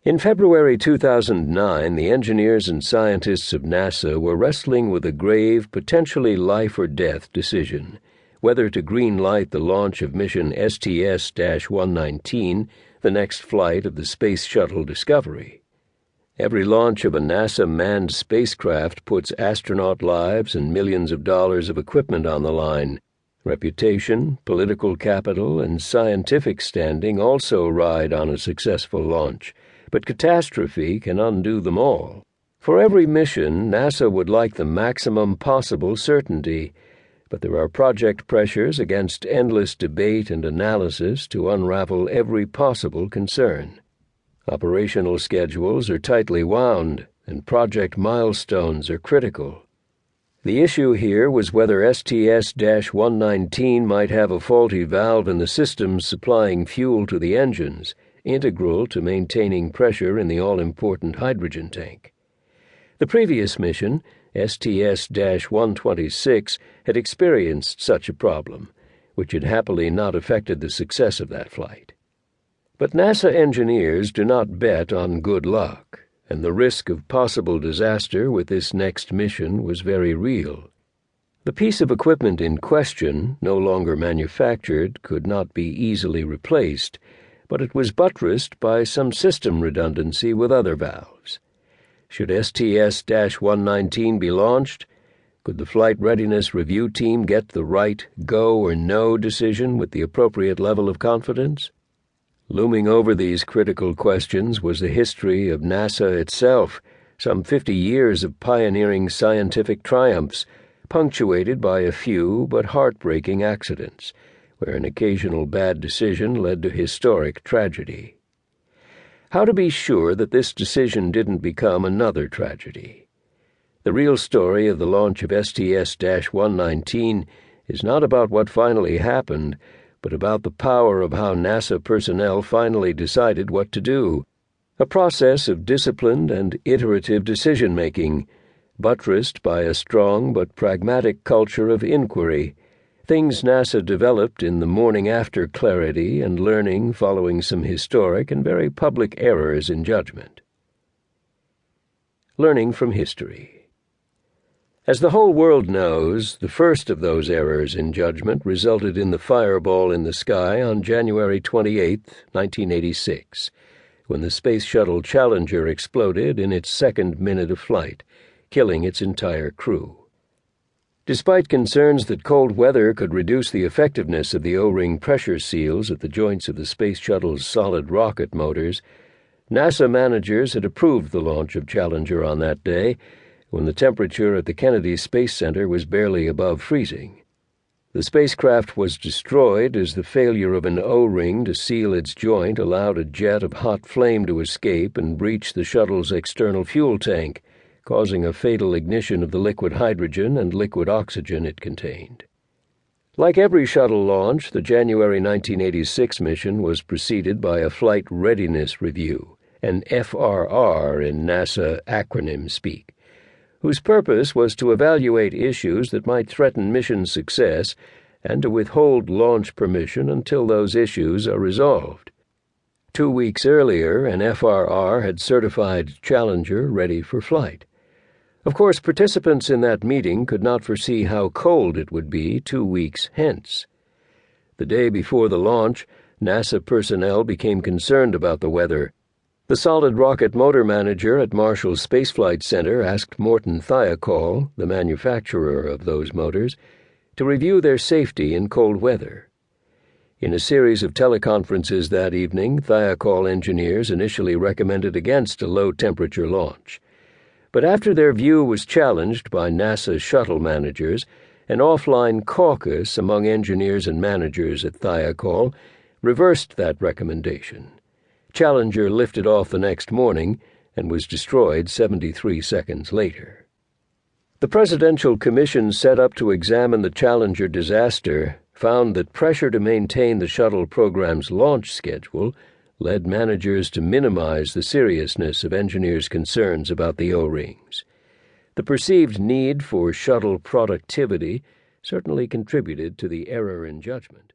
In February 2009, the engineers and scientists of NASA were wrestling with a grave, potentially life-or-death decision: whether to green-light the launch of mission STS-119, the next flight of the Space Shuttle Discovery. Every launch of a NASA manned spacecraft puts astronaut lives and millions of dollars of equipment on the line. Reputation, political capital, and scientific standing also ride on a successful launch, but catastrophe can undo them all. For every mission, NASA would like the maximum possible certainty, but there are project pressures against endless debate and analysis to unravel every possible concern. Operational schedules are tightly wound, and project milestones are critical. The issue here was whether STS-119 might have a faulty valve in the systems supplying fuel to the engines, integral to maintaining pressure in the all-important hydrogen tank. The previous mission, STS-126, had experienced such a problem, which had happily not affected the success of that flight. But NASA engineers do not bet on good luck, and the risk of possible disaster with this next mission was very real. The piece of equipment in question, no longer manufactured, could not be easily replaced, but it was buttressed by some system redundancy with other valves. Should STS-119 be launched? Could the Flight Readiness Review Team get the right go or no decision with the appropriate level of confidence? Looming over these critical questions was the history of NASA itself, some 50 years of pioneering scientific triumphs, punctuated by a few but heartbreaking accidents, where an occasional bad decision led to historic tragedy. How to be sure that this decision didn't become another tragedy? The real story of the launch of STS-119 is not about what finally happened, but about the power of how NASA personnel finally decided what to do, a process of disciplined and iterative decision-making, buttressed by a strong but pragmatic culture of inquiry, things NASA developed in the morning after clarity and learning following some historic and very public errors in judgment. Learning from history. As the whole world knows, the first of those errors in judgment resulted in the fireball in the sky on January 28, 1986, when the Space Shuttle Challenger exploded in its second minute of flight, killing its entire crew. Despite concerns that cold weather could reduce the effectiveness of the O-ring pressure seals at the joints of the Space Shuttle's solid rocket motors, NASA managers had approved the launch of Challenger on that day, when the temperature at the Kennedy Space Center was barely above freezing. The spacecraft was destroyed as the failure of an O-ring to seal its joint allowed a jet of hot flame to escape and breach the shuttle's external fuel tank, causing a fatal ignition of the liquid hydrogen and liquid oxygen it contained. Like every shuttle launch, the January 1986 mission was preceded by a Flight Readiness Review, an FRR in NASA acronym speak, whose purpose was to evaluate issues that might threaten mission success and to withhold launch permission until those issues are resolved. 2 weeks earlier, an FRR had certified Challenger ready for flight. Of course, participants in that meeting could not foresee how cold it would be 2 weeks hence. The day before the launch, NASA personnel became concerned about the weather. The solid rocket motor manager at Marshall Space Flight Center asked Morton Thiokol, the manufacturer of those motors, to review their safety in cold weather. In a series of teleconferences that evening, Thiokol engineers initially recommended against a low-temperature launch. But after their view was challenged by NASA shuttle managers, an offline caucus among engineers and managers at Thiokol reversed that recommendation. Challenger lifted off the next morning and was destroyed 73 seconds later. The Presidential Commission set up to examine the Challenger disaster found that pressure to maintain the shuttle program's launch schedule led managers to minimize the seriousness of engineers' concerns about the O-rings. The perceived need for shuttle productivity certainly contributed to the error in judgment.